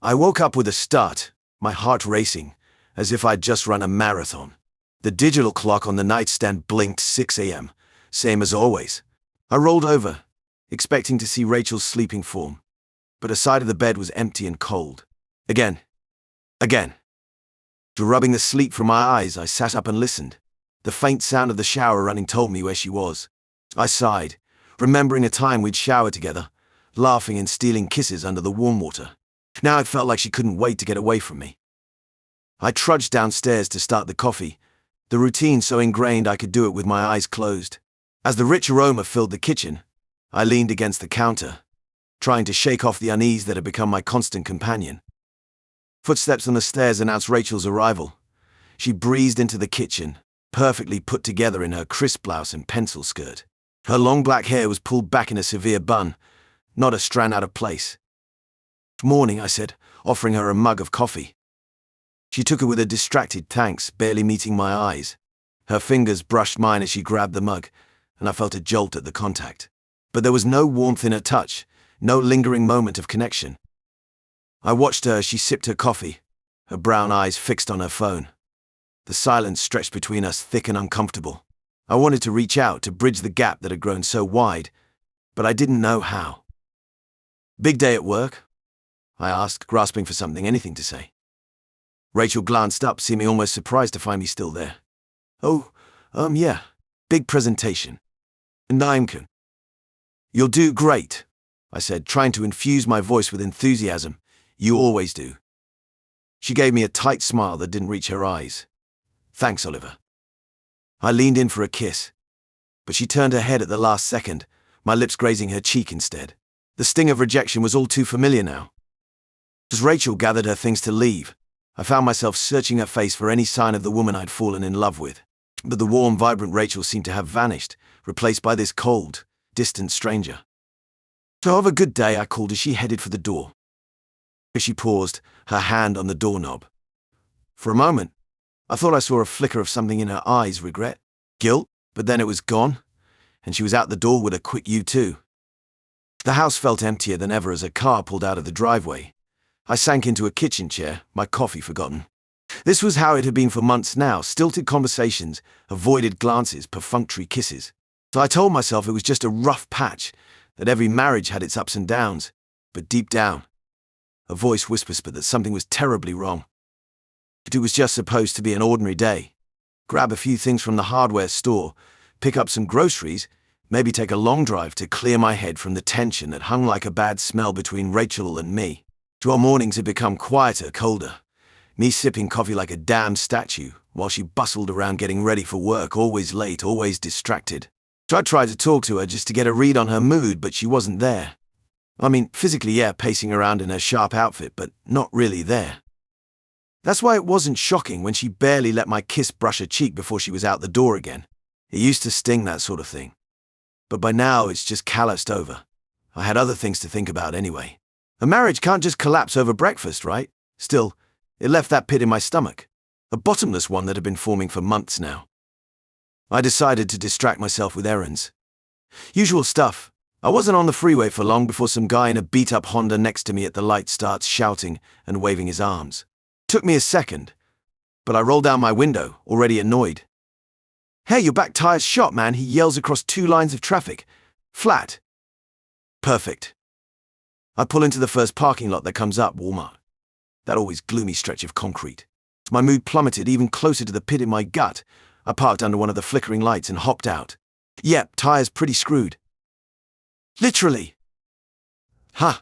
I woke up with a start, my heart racing, as if I'd just run a marathon. The digital clock on the nightstand blinked 6 a.m., same as always. I rolled over, expecting to see Rachel's sleeping form, but her side of the bed was empty and cold. Again. Rubbing the sleep from my eyes, I sat up and listened. The faint sound of the shower running told me where she was. I sighed, remembering a time we'd showered together, laughing and stealing kisses under the warm water. Now it felt like she couldn't wait to get away from me. I trudged downstairs to start the coffee, the routine so ingrained I could do it with my eyes closed. As the rich aroma filled the kitchen, I leaned against the counter, trying to shake off the unease that had become my constant companion. Footsteps on the stairs announced Rachel's arrival. She breezed into the kitchen, perfectly put together in her crisp blouse and pencil skirt. Her long black hair was pulled back in a severe bun, not a strand out of place. "Morning," I said, offering her a mug of coffee. She took it with a distracted thanks, barely meeting my eyes. Her fingers brushed mine as she grabbed the mug, and I felt a jolt at the contact. But there was no warmth in her touch, no lingering moment of connection. I watched her as she sipped her coffee, her brown eyes fixed on her phone. The silence stretched between us thick and uncomfortable. I wanted to reach out to bridge the gap that had grown so wide, but I didn't know how. "Big day at work?" I asked, grasping for something, anything to say. Rachel glanced up, seeming almost surprised to find me still there. "Oh, yeah, big presentation. And You'll do great," I said, trying to infuse my voice with enthusiasm. "You always do." She gave me a tight smile that didn't reach her eyes. "Thanks, Oliver." I leaned in for a kiss, but she turned her head at the last second, my lips grazing her cheek instead. The sting of rejection was all too familiar now. As Rachel gathered her things to leave, I found myself searching her face for any sign of the woman I'd fallen in love with. But the warm, vibrant Rachel seemed to have vanished, replaced by this cold, distant stranger. "So have a good day," I called as she headed for the door. As she paused, her hand on the doorknob. For a moment, I thought I saw a flicker of something in her eyes, regret, guilt, but then it was gone, and she was out the door with a quick "you too." The house felt emptier than ever as a car pulled out of the driveway. I sank into a kitchen chair, my coffee forgotten. This was how it had been for months now, stilted conversations, avoided glances, perfunctory kisses. So I told myself it was just a rough patch, that every marriage had its ups and downs, but deep down, a voice whispered that something was terribly wrong. It was just supposed to be an ordinary day. Grab a few things from the hardware store, pick up some groceries, maybe take a long drive to clear my head from the tension that hung like a bad smell between Rachel and me. Our mornings had become quieter, colder, me sipping coffee like a damn statue, while she bustled around getting ready for work, always late, always distracted. So I tried to talk to her just to get a read on her mood, but she wasn't there. I mean, physically, yeah, pacing around in her sharp outfit, but not really there. That's why it wasn't shocking when she barely let my kiss brush her cheek before she was out the door again. It used to sting, that sort of thing. But by now, it's just calloused over. I had other things to think about anyway. A marriage can't just collapse over breakfast, right? Still, it left that pit in my stomach, a bottomless one that had been forming for months now. I decided to distract myself with errands. Usual stuff. I wasn't on the freeway for long before some guy in a beat-up Honda next to me at the light starts shouting and waving his arms. Took me a second, but I rolled down my window, already annoyed. "Hey, your back tire's shot, man," he yells across 2 lines of traffic. "Flat." Perfect. I pull into the first parking lot that comes up, Walmart. That always gloomy stretch of concrete. My mood plummeted even closer to the pit in my gut. I parked under one of the flickering lights and hopped out. Yep, tire's pretty screwed. Literally. Ha!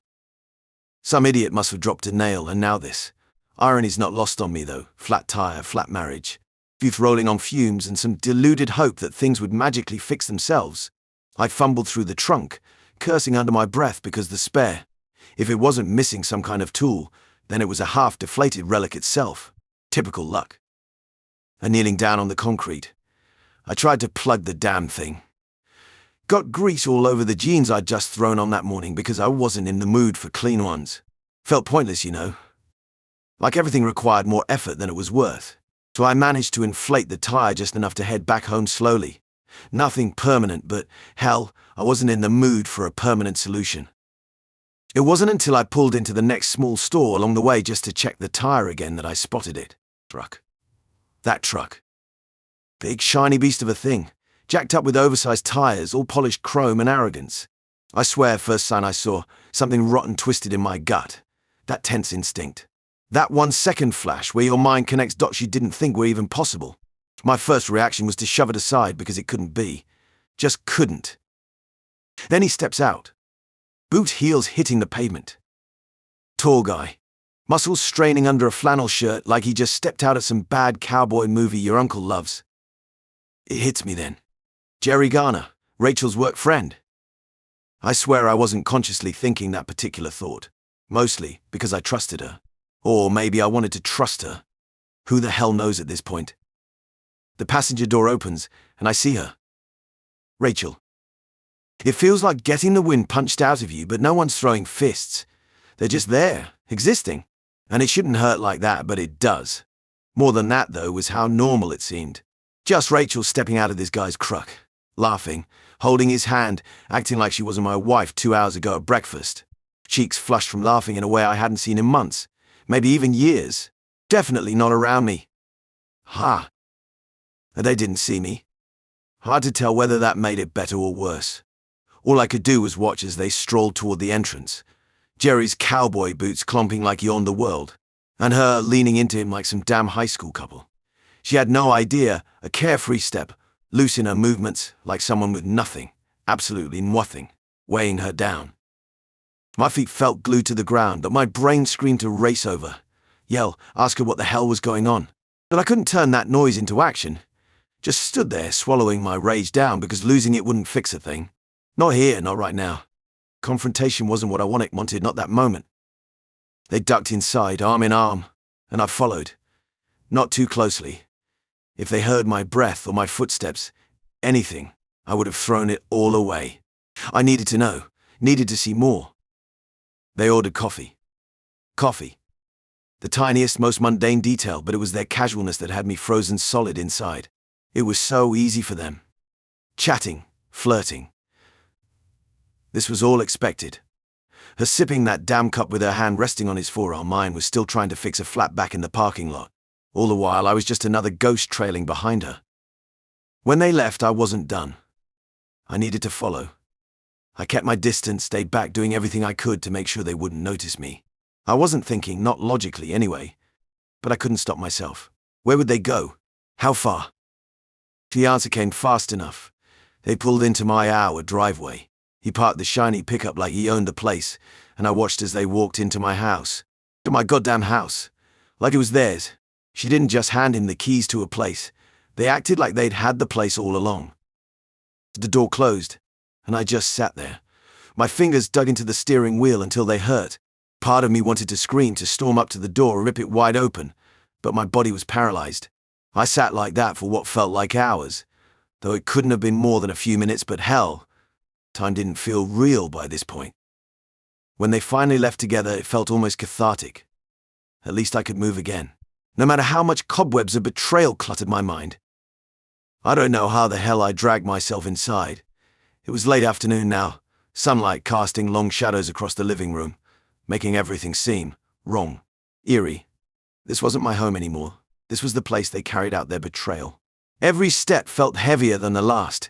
Some idiot must have dropped a nail, and now this. Irony's not lost on me, though. Flat tire, flat marriage. Youth rolling on fumes and some deluded hope that things would magically fix themselves. I fumbled through the trunk, cursing under my breath because the spare, if it wasn't missing some kind of tool, then it was a half-deflated relic itself. Typical luck. And kneeling down on the concrete, I tried to plug the damn thing. Got grease all over the jeans I'd just thrown on that morning because I wasn't in the mood for clean ones. Felt pointless, you know. Like everything required more effort than it was worth. So I managed to inflate the tire just enough to head back home slowly. Nothing permanent, but hell, I wasn't in the mood for a permanent solution. It wasn't until I pulled into the next small store along the way just to check the tire again that I spotted it. Truck. That truck. Big shiny beast of a thing, jacked up with oversized tires, all polished chrome and arrogance. I swear, first sign I saw, something rotten twisted in my gut. That tense instinct. That 1 second flash where your mind connects dots you didn't think were even possible. My first reaction was to shove it aside because it couldn't be. Just couldn't. Then he steps out. Boot heels hitting the pavement. Tall guy. Muscles straining under a flannel shirt like he just stepped out of some bad cowboy movie your uncle loves. It hits me then. Jerry Garner, Rachel's work friend. I swear I wasn't consciously thinking that particular thought. Mostly because I trusted her. Or maybe I wanted to trust her. Who the hell knows at this point? The passenger door opens, and I see her. Rachel. It feels like getting the wind punched out of you, but no one's throwing fists. They're just there, existing. And it shouldn't hurt like that, but it does. More than that, though, was how normal it seemed. Just Rachel stepping out of this guy's truck, laughing, holding his hand, acting like she wasn't my wife 2 hours ago at breakfast. Cheeks flushed from laughing in a way I hadn't seen in months, maybe even years. Definitely not around me. Ha! And they didn't see me. Hard to tell whether that made it better or worse. All I could do was watch as they strolled toward the entrance. Jerry's cowboy boots clomping like he owned the world, and her leaning into him like some damn high school couple. She had no idea, a carefree step, loose in her movements, like someone with nothing, absolutely nothing, weighing her down. My feet felt glued to the ground, but my brain screamed to race over, yell, ask her what the hell was going on. But I couldn't turn that noise into action. Just stood there, swallowing my rage down because losing it wouldn't fix a thing. Not here, not right now. Confrontation wasn't what I wanted, not that moment. They ducked inside, arm in arm, and I followed. Not too closely. If they heard my breath or my footsteps, anything, I would have thrown it all away. I needed to know, needed to see more. They ordered coffee. Coffee. The tiniest, most mundane detail, but it was their casualness that had me frozen solid inside. It was so easy for them. Chatting, flirting. This was all expected. Her sipping that damn cup with her hand resting on his forearm, mine was still trying to fix a flat back in the parking lot. All the while, I was just another ghost trailing behind her. When they left, I wasn't done. I needed to follow. I kept my distance, stayed back, doing everything I could to make sure they wouldn't notice me. I wasn't thinking, not logically anyway, but I couldn't stop myself. Where would they go? How far? The answer came fast enough. They pulled into my our driveway. He parked the shiny pickup like he owned the place, and I watched as they walked into my house. To my goddamn house. Like it was theirs. She didn't just hand him the keys to a place. They acted like they'd had the place all along. The door closed, and I just sat there. My fingers dug into the steering wheel until they hurt. Part of me wanted to scream, to storm up to the door and rip it wide open, but my body was paralyzed. I sat like that for what felt like hours, though it couldn't have been more than a few minutes, but hell, time didn't feel real by this point. When they finally left together, it felt almost cathartic. At least I could move again, no matter how much cobwebs of betrayal cluttered my mind. I don't know how the hell I dragged myself inside. It was late afternoon now, sunlight casting long shadows across the living room, making everything seem wrong, eerie. This wasn't my home anymore. This was the place they carried out their betrayal. Every step felt heavier than the last.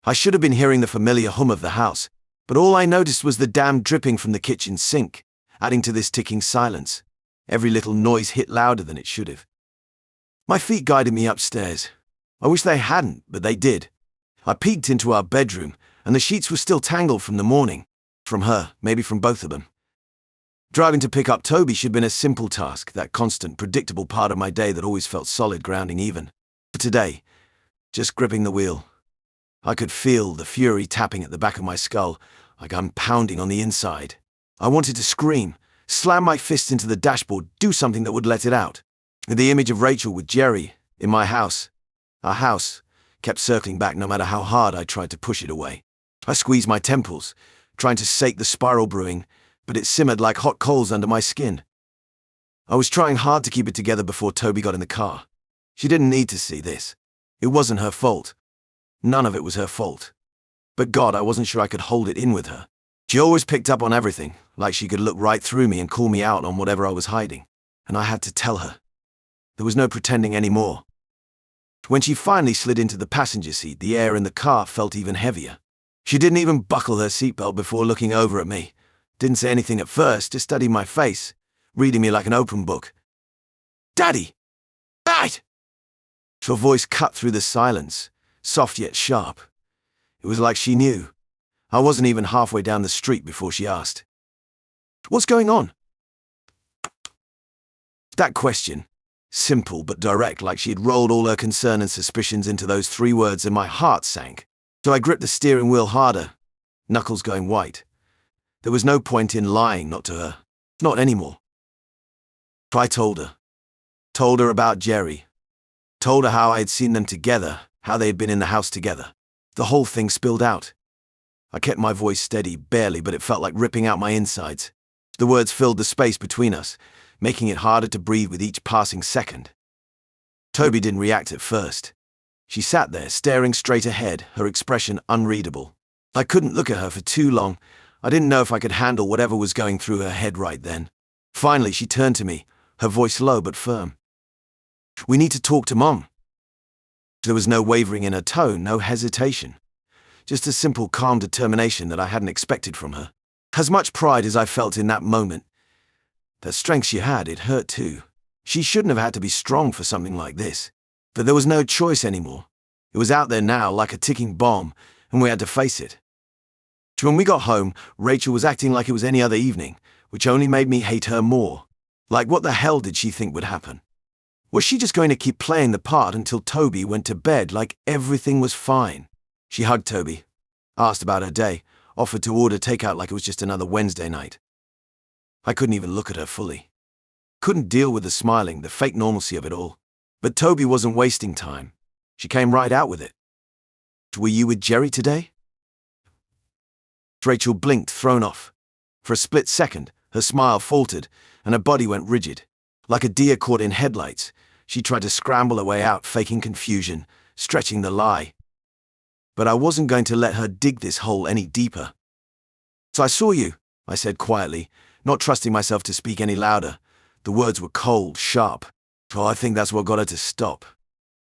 I should have been hearing the familiar hum of the house, but all I noticed was the damn dripping from the kitchen sink, adding to this ticking silence. Every little noise hit louder than it should have. My feet guided me upstairs. I wish they hadn't, but they did. I peeked into our bedroom, and the sheets were still tangled from the morning. From her, maybe from both of them. Driving to pick up Toby should have been a simple task, that constant, predictable part of my day that always felt solid, grounding even. But today, just gripping the wheel, I could feel the fury tapping at the back of my skull, like I'm pounding on the inside. I wanted to scream, slam my fist into the dashboard, do something that would let it out. The image of Rachel with Jerry, in my house, our house, kept circling back no matter how hard I tried to push it away. I squeezed my temples, trying to sate the spiral brewing, but it simmered like hot coals under my skin. I was trying hard to keep it together before Toby got in the car. She didn't need to see this. It wasn't her fault. None of it was her fault. But God, I wasn't sure I could hold it in with her. She always picked up on everything, like she could look right through me and call me out on whatever I was hiding. And I had to tell her. There was no pretending anymore. When she finally slid into the passenger seat, the air in the car felt even heavier. She didn't even buckle her seatbelt before looking over at me. Didn't say anything at first, just studied my face, reading me like an open book. "Daddy! Dad!" Her voice cut through the silence, soft yet sharp. It was like she knew. I wasn't even halfway down the street before she asked, "What's going on?" That question, simple but direct, like she had rolled all her concern and suspicions into those 3 words, and my heart sank. So I gripped the steering wheel harder, knuckles going white. There was no point in lying, not to her. Not anymore. I told her. Told her about Jerry. Told her how I had seen them together, how they had been in the house together. The whole thing spilled out. I kept my voice steady, barely, but it felt like ripping out my insides. The words filled the space between us, making it harder to breathe with each passing second. Toby didn't react at first. She sat there, staring straight ahead, her expression unreadable. I couldn't look at her for too long. I didn't know if I could handle whatever was going through her head right then. Finally, she turned to me, her voice low but firm. "We need to talk to Mom." There was no wavering in her tone, no hesitation. Just a simple, calm determination that I hadn't expected from her. As much pride as I felt in that moment, the strength she had, it hurt too. She shouldn't have had to be strong for something like this. But there was no choice anymore. It was out there now, like a ticking bomb, and we had to face it. When we got home, Rachel was acting like it was any other evening, which only made me hate her more. Like, what the hell did she think would happen? Was she just going to keep playing the part until Toby went to bed like everything was fine? She hugged Toby, asked about her day, offered to order takeout like it was just another Wednesday night. I couldn't even look at her fully. Couldn't deal with the smiling, the fake normalcy of it all. But Toby wasn't wasting time. She came right out with it. "Were you with Jerry today?" Rachel blinked, thrown off. For a split second, her smile faltered, and her body went rigid. Like a deer caught in headlights, she tried to scramble her way out, faking confusion, stretching the lie. But I wasn't going to let her dig this hole any deeper. "So I saw you," I said quietly, not trusting myself to speak any louder. The words were cold, sharp. Oh, I think that's what got her to stop.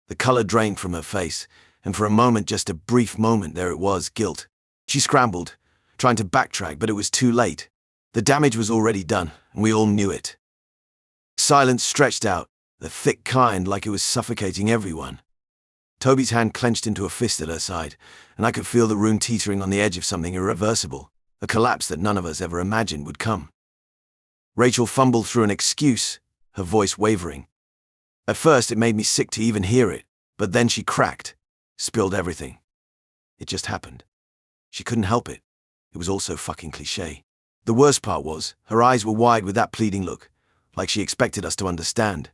The color drained from her face, and for a moment, just a brief moment, there it was, guilt. She scrambled, trying to backtrack, but it was too late. The damage was already done, and we all knew it. Silence stretched out, the thick kind, like it was suffocating everyone. Toby's hand clenched into a fist at her side, and I could feel the room teetering on the edge of something irreversible, a collapse that none of us ever imagined would come. Rachel fumbled through an excuse, her voice wavering. At first, it made me sick to even hear it, but then she cracked, spilled everything. It just happened. She couldn't help it. It was all so fucking cliché. The worst part was, her eyes were wide with that pleading look, like she expected us to understand.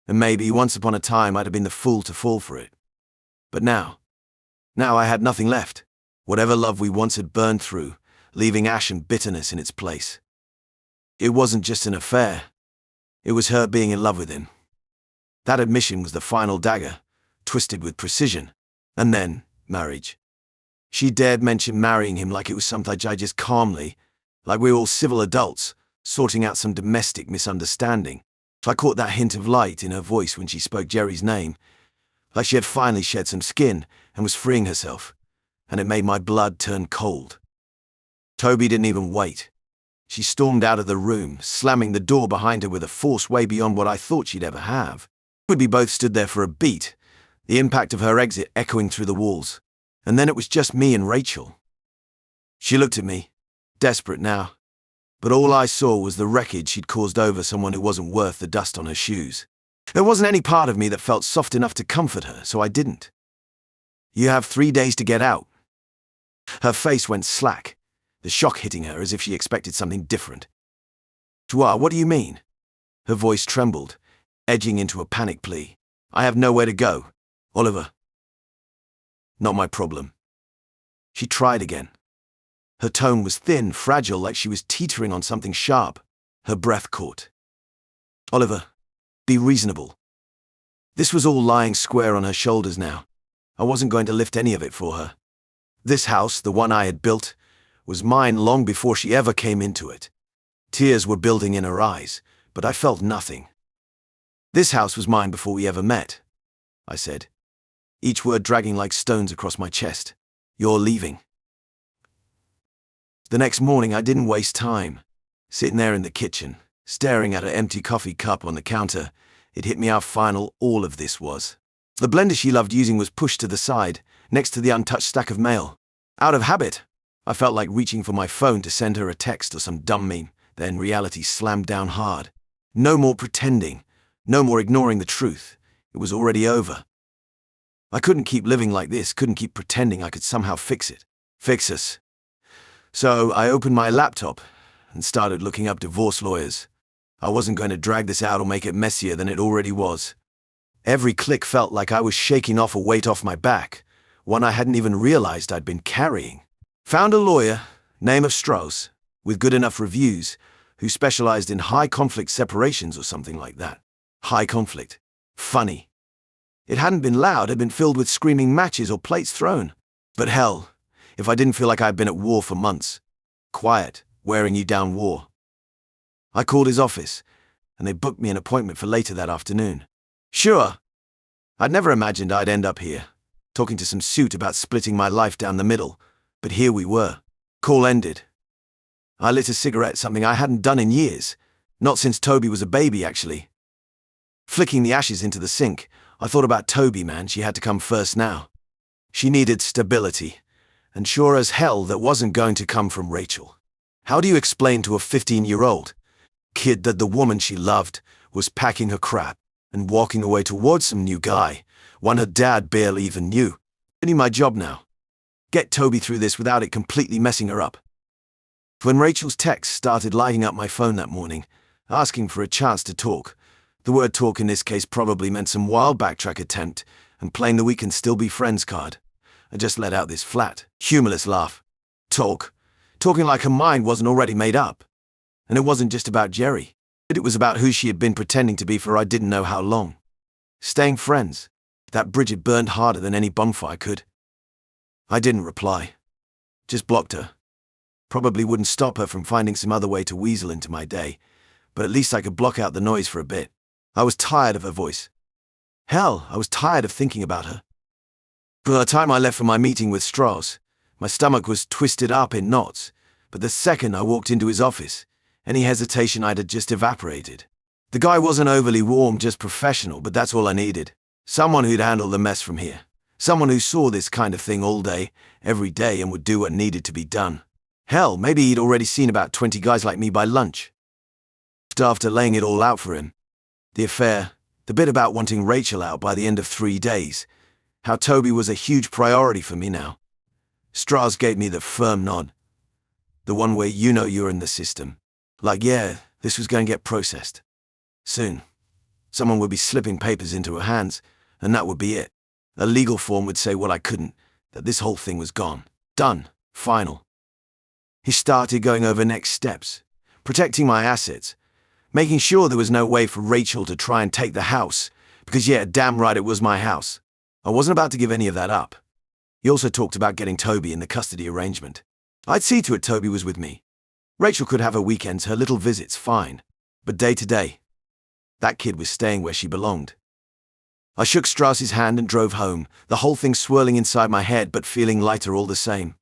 And maybe, once upon a time, I'd have been the fool to fall for it. But now I had nothing left. Whatever love we once had burned through, leaving ash and bitterness in its place. It wasn't just an affair. It was her being in love with him. That admission was the final dagger, twisted with precision. And then, marriage. She dared mention marrying him like it was something I just calmly, like we were all civil adults, sorting out some domestic misunderstanding. I caught that hint of light in her voice when she spoke Jerry's name, like she had finally shed some skin and was freeing herself, and it made my blood turn cold. Toby didn't even wait. She stormed out of the room, slamming the door behind her with a force way beyond what I thought she'd ever have. We both stood there for a beat, the impact of her exit echoing through the walls. And then it was just me and Rachel. She looked at me, desperate now, but all I saw was the wreckage she'd caused over someone who wasn't worth the dust on her shoes. There wasn't any part of me that felt soft enough to comfort her, so I didn't. "You have 3 days to get out." Her face went slack, the shock hitting her as if she expected something different. What do you mean?" Her voice trembled, edging into a panic plea. "I have nowhere to go, Oliver." "Not my problem." She tried again. Her tone was thin, fragile, like she was teetering on something sharp. Her breath caught. "Oliver, be reasonable." This was all lying square on her shoulders now. I wasn't going to lift any of it for her. This house, the one I had built, was mine long before she ever came into it. Tears were building in her eyes, but I felt nothing. This house was mine before we ever met, I said, each word dragging like stones across my chest. You're leaving. The next morning I didn't waste time. Sitting there in the kitchen, staring at an empty coffee cup on the counter, it hit me how final all of this was. The blender she loved using was pushed to the side, next to the untouched stack of mail. Out of habit, I felt like reaching for my phone to send her a text or some dumb meme. Then reality slammed down hard. No more pretending, no more ignoring the truth. It was already over. I couldn't keep living like this, couldn't keep pretending I could somehow fix it. Fix us. So I opened my laptop and started looking up divorce lawyers. I wasn't going to drag this out or make it messier than it already was. Every click felt like I was shaking off a weight off my back, one I hadn't even realized I'd been carrying. Found a lawyer, name of Strauss, with good enough reviews, who specialized in high conflict separations or something like that. High conflict. Funny. It hadn't been loud, it had been filled with screaming matches or plates thrown. But hell, if I didn't feel like I'd been at war for months. Quiet, wearing you down war. I called his office, and they booked me an appointment for later that afternoon. Sure. I'd never imagined I'd end up here, talking to some suit about splitting my life down the middle, but here we were. Call ended. I lit a cigarette, something I hadn't done in years. Not since Toby was a baby, actually. Flicking the ashes into the sink, I thought about Toby, man. She had to come first now. She needed stability, and sure as hell that wasn't going to come from Rachel. How do you explain to a 15-year-old kid that the woman she loved was packing her crap and walking away towards some new guy, one her dad barely even knew? I knew my job now. Get Toby through this without it completely messing her up. When Rachel's texts started lighting up my phone that morning, asking for a chance to talk, the word talk in this case probably meant some wild backtrack attempt and playing the we can still be friends card. I just let out this flat, humorless laugh. Talk. Talking like her mind wasn't already made up. And it wasn't just about Jerry. It was about who she had been pretending to be for I didn't know how long. Staying friends. That bridge had burned harder than any bonfire could. I didn't reply. Just blocked her. Probably wouldn't stop her from finding some other way to weasel into my day, but at least I could block out the noise for a bit. I was tired of her voice. Hell, I was tired of thinking about her. By the time I left for my meeting with Strauss, my stomach was twisted up in knots, but the second I walked into his office, any hesitation I'd had just evaporated. The guy wasn't overly warm, just professional, but that's all I needed. Someone who'd handle the mess from here. Someone who saw this kind of thing all day, every day, and would do what needed to be done. Hell, maybe he'd already seen about 20 guys like me by lunch. After laying it all out for him, the affair, the bit about wanting Rachel out by the end of 3 days, how Toby was a huge priority for me now. Strauss gave me the firm nod. The one where you know you're in the system. Like, yeah, this was going to get processed. Soon, someone would be slipping papers into her hands, and that would be it. A legal form would say what I couldn't, that this whole thing was gone. Done. Final. He started going over next steps, protecting my assets, making sure there was no way for Rachel to try and take the house, because yeah, damn right it was my house. I wasn't about to give any of that up. He also talked about getting Toby in the custody arrangement. I'd see to it Toby was with me. Rachel could have her weekends, her little visits, fine. But day to day, that kid was staying where she belonged. I shook Strauss's hand and drove home, the whole thing swirling inside my head but feeling lighter all the same.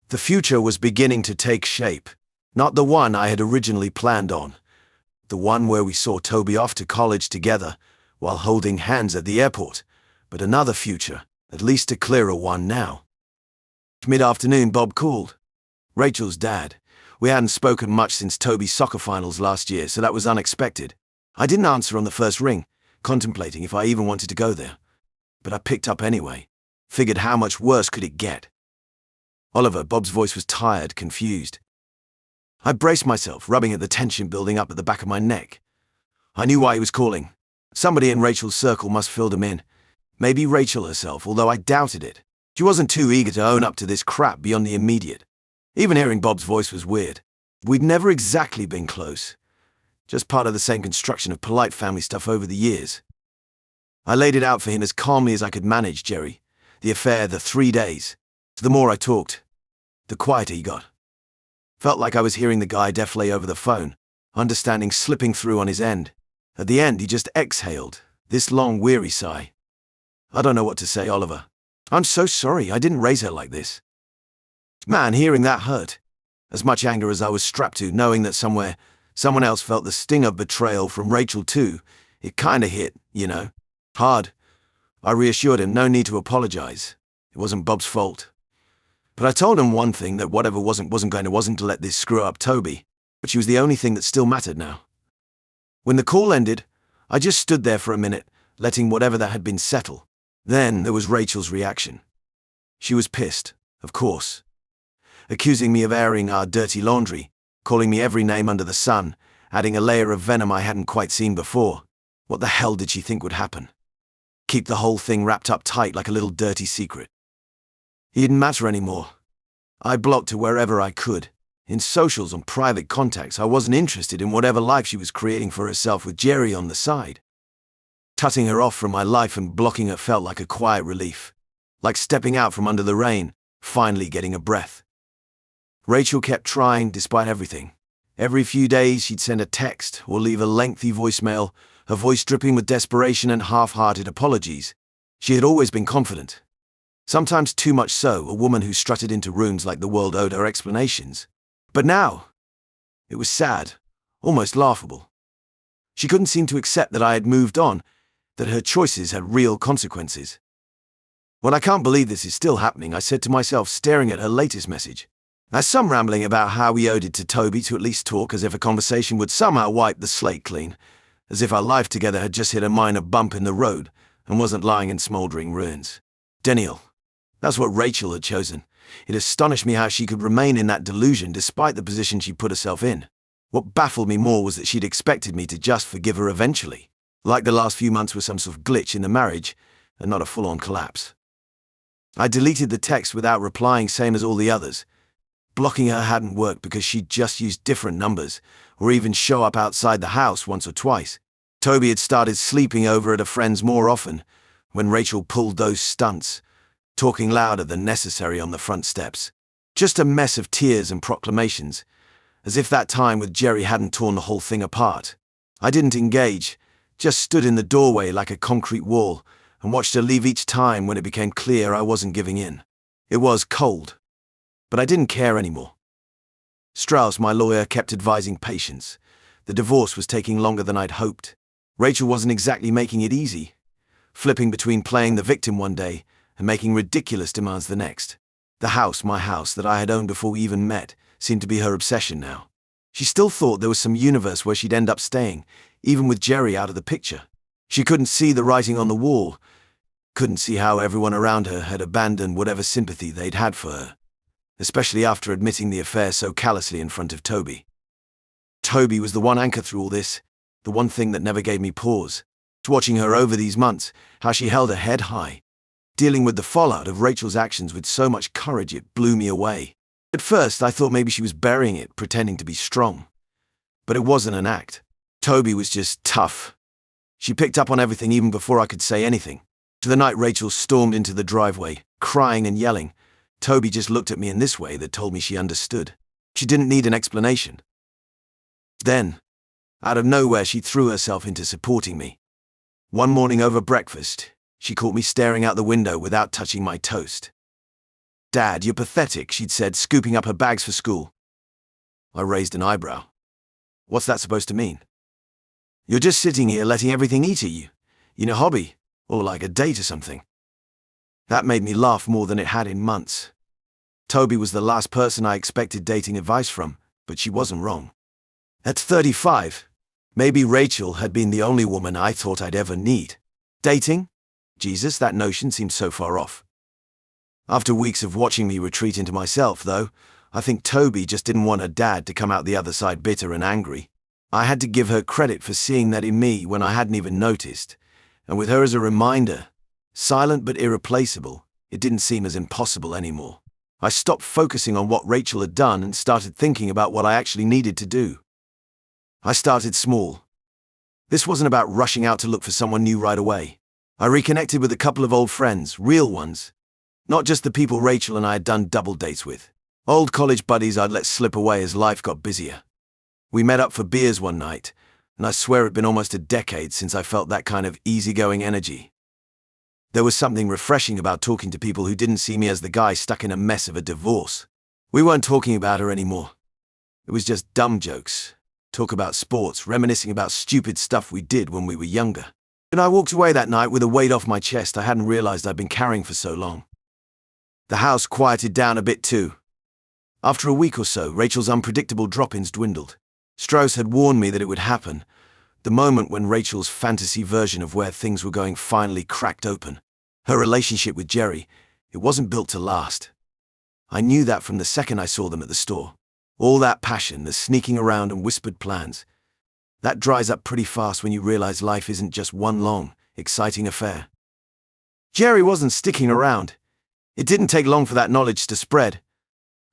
The future was beginning to take shape, not the one I had originally planned on. The one where we saw Toby off to college together while holding hands at the airport, but another future, at least a clearer one now. Mid-afternoon, Bob called. Rachel's dad. We hadn't spoken much since Toby's soccer finals last year, so that was unexpected. I didn't answer on the first ring, contemplating if I even wanted to go there. But I picked up anyway. Figured how much worse could it get? Oliver, Bob's voice was tired, confused. I braced myself, rubbing at the tension building up at the back of my neck. I knew why he was calling. Somebody in Rachel's circle must filled him in. Maybe Rachel herself, although I doubted it. She wasn't too eager to own up to this crap beyond the immediate. Even hearing Bob's voice was weird. We'd never exactly been close. Just part of the same construction of polite family stuff over the years. I laid it out for him as calmly as I could manage, Jerry. The affair, the 3 days. The more I talked, the quieter he got. Felt like I was hearing the guy deflate over the phone, understanding slipping through on his end. At the end, he just exhaled, this long, weary sigh. I don't know what to say, Oliver. I'm so sorry, I didn't raise her like this. Man, hearing that hurt. As much anger as I was strapped to, knowing that somewhere, someone else felt the sting of betrayal from Rachel too, it kinda hit, you know. Hard. I reassured him no need to apologize. It wasn't Bob's fault. But I told him one thing, that whatever wasn't to let this screw up Toby, but she was the only thing that still mattered now. When the call ended, I just stood there for a minute, letting whatever that had been settle. Then there was Rachel's reaction. She was pissed, of course. Accusing me of airing our dirty laundry, calling me every name under the sun, adding a layer of venom I hadn't quite seen before. What the hell did she think would happen? Keep the whole thing wrapped up tight like a little dirty secret. It didn't matter anymore. I blocked her wherever I could. In socials and private contacts, I wasn't interested in whatever life she was creating for herself with Jerry on the side. Cutting her off from my life and blocking her felt like a quiet relief. Like stepping out from under the rain, finally getting a breath. Rachel kept trying despite everything. Every few days she'd send a text or leave a lengthy voicemail, her voice dripping with desperation and half-hearted apologies. She had always been confident. Sometimes too much so, a woman who strutted into rooms like the world owed her explanations. But now, it was sad, almost laughable. She couldn't seem to accept that I had moved on, that her choices had real consequences. Well, I can't believe this is still happening, I said to myself, staring at her latest message. As some rambling about how we owed it to Toby to at least talk, as if a conversation would somehow wipe the slate clean, as if our life together had just hit a minor bump in the road and wasn't lying in smouldering ruins. Daniel. That's what Rachel had chosen. It astonished me how she could remain in that delusion despite the position she put herself in. What baffled me more was that she'd expected me to just forgive her eventually, like the last few months were some sort of glitch in the marriage and not a full-on collapse. I deleted the text without replying, same as all the others. Blocking her hadn't worked because she'd just used different numbers, or even show up outside the house once or twice. Toby had started sleeping over at a friend's more often, when Rachel pulled those stunts, talking louder than necessary on the front steps. Just a mess of tears and proclamations, as if that time with Jerry hadn't torn the whole thing apart. I didn't engage, just stood in the doorway like a concrete wall, and watched her leave each time when it became clear I wasn't giving in. It was cold, but I didn't care anymore. Strauss, my lawyer, kept advising patience. The divorce was taking longer than I'd hoped. Rachel wasn't exactly making it easy, flipping between playing the victim one day and making ridiculous demands the next. The house, my house, that I had owned before we even met, seemed to be her obsession now. She still thought there was some universe where she'd end up staying, even with Jerry out of the picture. She couldn't see the writing on the wall, couldn't see how everyone around her had abandoned whatever sympathy they'd had for her, especially after admitting the affair so callously in front of Toby. Toby was the one anchor through all this, the one thing that never gave me pause. Watching her over these months, how she held her head high, dealing with the fallout of Rachel's actions with so much courage it blew me away. At first, I thought maybe she was burying it, pretending to be strong. But it wasn't an act. Toby was just tough. She picked up on everything even before I could say anything. To the night Rachel stormed into the driveway, crying and yelling, Toby just looked at me in this way that told me she understood. She didn't need an explanation. Then, out of nowhere, she threw herself into supporting me. One morning over breakfast, she caught me staring out the window without touching my toast. "Dad, you're pathetic," she'd said, scooping up her bags for school. I raised an eyebrow. What's that supposed to mean? You're just sitting here letting everything eat at you. You know, hobby, or like a date or something. That made me laugh more than it had in months. Toby was the last person I expected dating advice from, but she wasn't wrong. At 35, maybe Rachel had been the only woman I thought I'd ever need. Dating? Jesus, that notion seemed so far off. After weeks of watching me retreat into myself, though, I think Toby just didn't want her dad to come out the other side bitter and angry. I had to give her credit for seeing that in me when I hadn't even noticed, and with her as a reminder, silent but irreplaceable, it didn't seem as impossible anymore. I stopped focusing on what Rachel had done and started thinking about what I actually needed to do. I started small. This wasn't about rushing out to look for someone new right away. I reconnected with a couple of old friends, real ones, not just the people Rachel and I had done double dates with. Old college buddies I'd let slip away as life got busier. We met up for beers one night, and I swear it'd been almost a decade since I felt that kind of easygoing energy. There was something refreshing about talking to people who didn't see me as the guy stuck in a mess of a divorce. We weren't talking about her anymore. It was just dumb jokes, talk about sports, reminiscing about stupid stuff we did when we were younger. And I walked away that night with a weight off my chest I hadn't realized I'd been carrying for so long. The house quieted down a bit too. After a week or so, Rachel's unpredictable drop-ins dwindled. Strauss had warned me that it would happen, the moment when Rachel's fantasy version of where things were going finally cracked open. Her relationship with Jerry, it wasn't built to last. I knew that from the second I saw them at the store. All that passion, the sneaking around and whispered plans, that dries up pretty fast when you realize life isn't just one long, exciting affair. Jerry wasn't sticking around. It didn't take long for that knowledge to spread.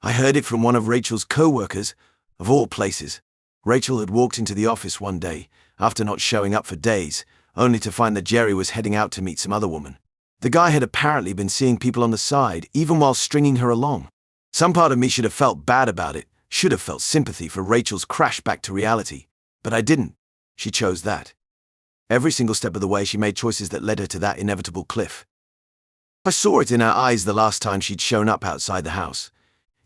I heard it from one of Rachel's co-workers, of all places. Rachel had walked into the office one day, after not showing up for days, only to find that Jerry was heading out to meet some other woman. The guy had apparently been seeing people on the side, even while stringing her along. Some part of me should have felt bad about it, should have felt sympathy for Rachel's crash back to reality. But I didn't. She chose that. Every single step of the way she made choices that led her to that inevitable cliff. I saw it in her eyes the last time she'd shown up outside the house.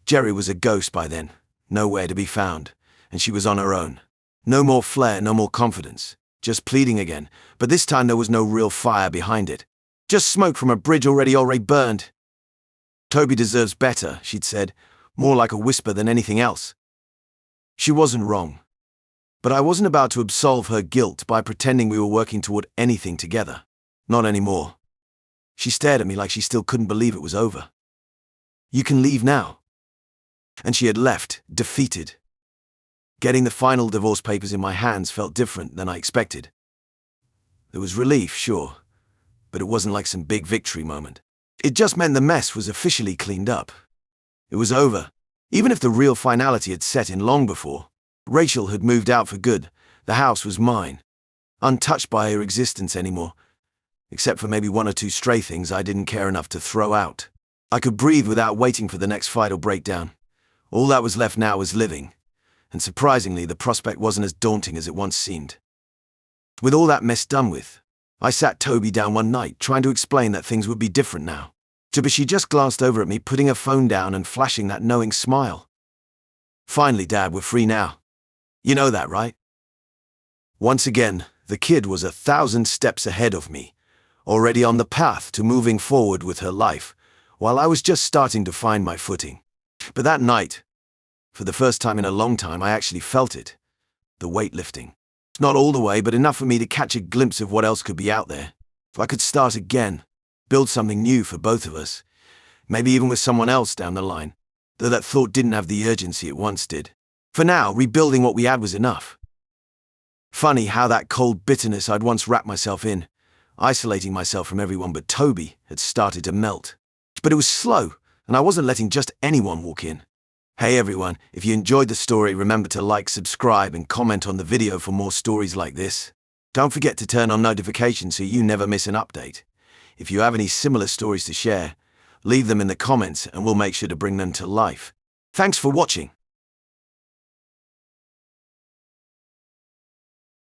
Jerry was a ghost by then, nowhere to be found, and she was on her own. No more flair, no more confidence, just pleading again, but this time there was no real fire behind it. Just smoke from a bridge already burned. Toby deserves better, she'd said, more like a whisper than anything else. She wasn't wrong. But I wasn't about to absolve her guilt by pretending we were working toward anything together. Not anymore. She stared at me like she still couldn't believe it was over. You can leave now. And she had left, defeated. Getting the final divorce papers in my hands felt different than I expected. There was relief, sure, but it wasn't like some big victory moment. It just meant the mess was officially cleaned up. It was over, even if the real finality had set in long before. Rachel had moved out for good. The house was mine, untouched by her existence anymore, except for maybe one or two stray things I didn't care enough to throw out. I could breathe without waiting for the next fight or breakdown. All that was left now was living, and surprisingly, the prospect wasn't as daunting as it once seemed. With all that mess done with, I sat Toby down one night, trying to explain that things would be different now. But she just glanced over at me, putting her phone down and flashing that knowing smile. Finally, Dad, we're free now. You know that, right? Once again, the kid was 1,000 steps ahead of me, already on the path to moving forward with her life, while I was just starting to find my footing. But that night, for the first time in a long time, I actually felt it. The weight lifting. Not all the way, but enough for me to catch a glimpse of what else could be out there. If I could start again, build something new for both of us, maybe even with someone else down the line, though that thought didn't have the urgency it once did. For now, rebuilding what we had was enough. Funny how that cold bitterness I'd once wrapped myself in, isolating myself from everyone but Toby, had started to melt. But it was slow, and I wasn't letting just anyone walk in. Hey everyone, if you enjoyed the story, remember to like, subscribe, and comment on the video for more stories like this. Don't forget to turn on notifications so you never miss an update. If you have any similar stories to share, leave them in the comments and we'll make sure to bring them to life. Thanks for watching.